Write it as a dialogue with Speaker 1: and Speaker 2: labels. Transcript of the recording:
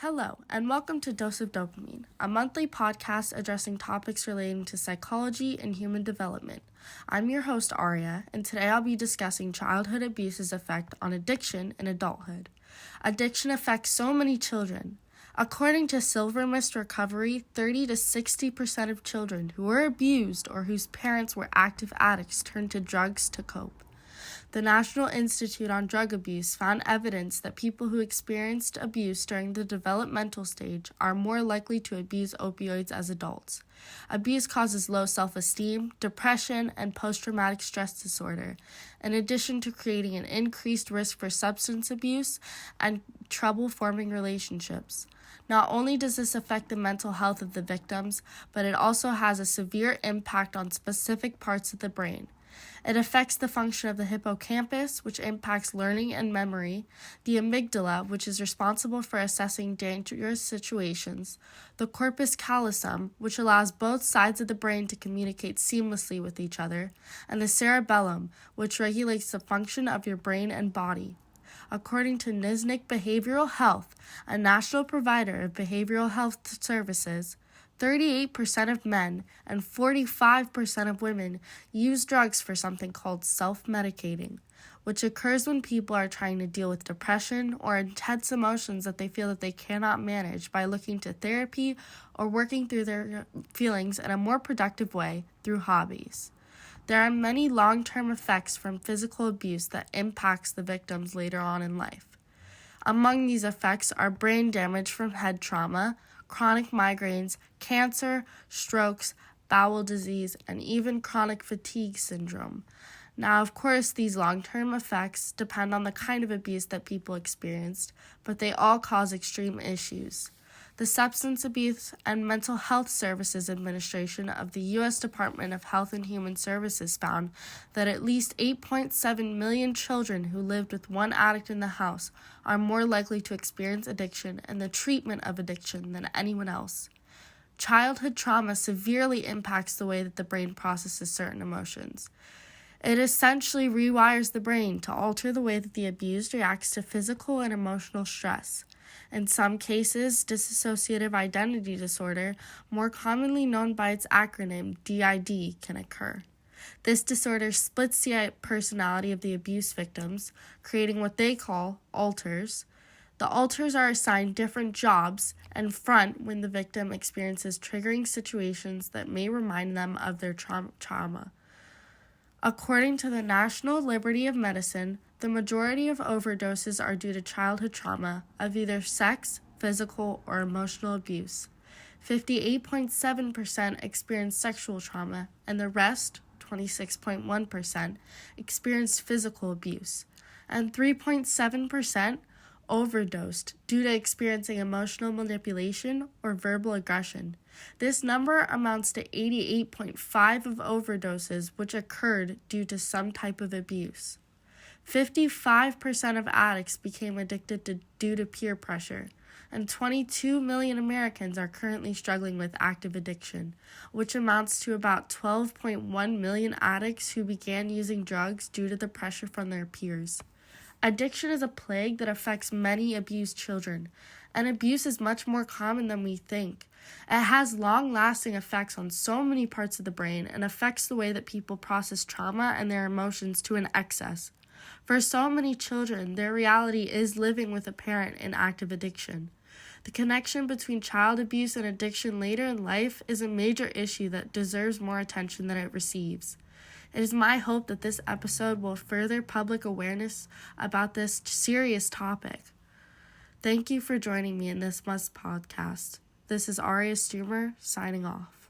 Speaker 1: Hello, and welcome to Dose of Dopamine, a monthly podcast addressing topics relating to psychology and human development. I'm your host, Aria, and today I'll be discussing childhood abuse's effect on addiction in adulthood. Addiction affects so many children. According to Silver Mist Recovery, 30 to 60% of children who were abused or whose parents were active addicts turned to drugs to cope. The National Institute on Drug Abuse found evidence that people who experienced abuse during the developmental stage are more likely to abuse opioids as adults. Abuse causes low self-esteem, depression, and post-traumatic stress disorder, in addition to creating an increased risk for substance abuse and trouble forming relationships. Not only does this affect the mental health of the victims, but it also has a severe impact on specific parts of the brain. It affects the function of the hippocampus, which impacts learning and memory, the amygdala, which is responsible for assessing dangerous situations, the corpus callosum, which allows both sides of the brain to communicate seamlessly with each other, and the cerebellum, which regulates the function of your brain and body. According to Niznik Behavioral Health, a national provider of behavioral health services, 38% of men and 45% of women use drugs for something called self-medicating, which occurs when people are trying to deal with depression or intense emotions that they feel that they cannot manage by looking to therapy or working through their feelings in a more productive way through hobbies. There are many long-term effects from physical abuse that impacts the victims later on in life. Among these effects are brain damage from head trauma, chronic migraines, cancer, strokes, bowel disease, and even chronic fatigue syndrome. Now, of course, these long-term effects depend on the kind of abuse that people experienced, but they all cause extreme issues. The Substance Abuse and Mental Health Services Administration of the U.S. Department of Health and Human Services found that at least 8.7 million children who lived with one addict in the house are more likely to experience addiction and the treatment of addiction than anyone else. Childhood trauma severely impacts the way that the brain processes certain emotions. It essentially rewires the brain to alter the way that the abused reacts to physical and emotional stress. In some cases, dissociative identity disorder, more commonly known by its acronym DID, can occur. This disorder splits the personality of the abuse victims, creating what they call alters. The alters are assigned different jobs and front when the victim experiences triggering situations that may remind them of their trauma. According to the National Liberty of Medicine, the majority of overdoses are due to childhood trauma of either sex, physical, or emotional abuse. 58.7% experienced sexual trauma, and the rest, 26.1%, experienced physical abuse, and 3.7% overdosed due to experiencing emotional manipulation or verbal aggression. This number amounts to 88.5% of overdoses which occurred due to some type of abuse. 55% of addicts became addicted due to peer pressure, and 22 million Americans are currently struggling with active addiction, which amounts to about 12.1 million addicts who began using drugs due to the pressure from their peers. Addiction is a plague that affects many abused children, and abuse is much more common than we think. It has long-lasting effects on so many parts of the brain and affects the way that people process trauma and their emotions to an excess. For so many children, their reality is living with a parent in active addiction. The connection between child abuse and addiction later in life is a major issue that deserves more attention than it receives. It is my hope that this episode will further public awareness about this serious topic. Thank you for joining me in this month's podcast. This is Aria Stuhmer signing off.